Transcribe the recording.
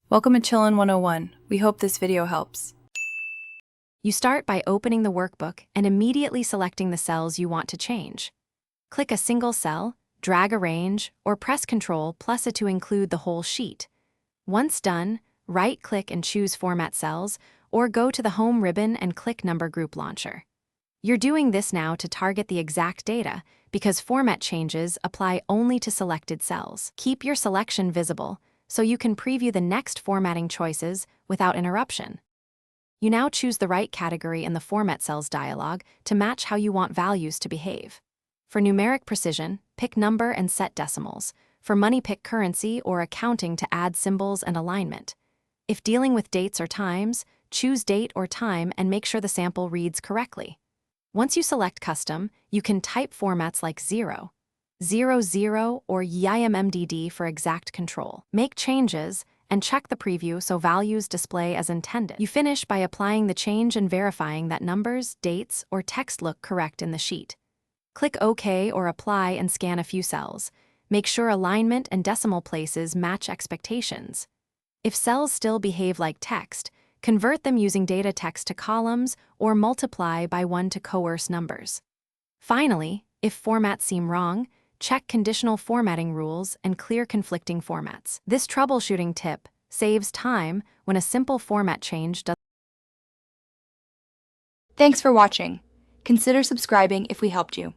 Welcome to Chillin' 101. We hope this video helps. You start by opening the workbook and immediately selecting the cells you want to change. Click a single cell, drag a range, or press Ctrl plus it to include the whole sheet. Once done, right-click and choose Format Cells, or go to the Home ribbon and click Number Group Launcher. You're doing this now to target the exact data, because format changes apply only to selected cells. Keep your selection visible, so you can preview the next formatting choices without interruption. You now choose the right category in the Format Cells dialog to match how you want values to behave. For numeric precision, pick number and set decimals. For money, pick currency or accounting to add symbols and alignment. If dealing with dates or times, choose date or time and make sure the sample reads correctly. Once you select Custom, you can type formats like 0, 00, or YIMMDD for exact control. Make changes and check the preview so values display as intended. You finish by applying the change and verifying that numbers, dates, or text look correct in the sheet. Click OK or Apply and scan a few cells. Make sure alignment and decimal places match expectations. If cells still behave like text, convert them using data text to columns or multiply by 1 to coerce numbers. Finally, if formats seem wrong, check conditional formatting rules and clear conflicting formats. This troubleshooting tip saves time when a simple format change does. Thanks for watching. Consider subscribing if we helped you.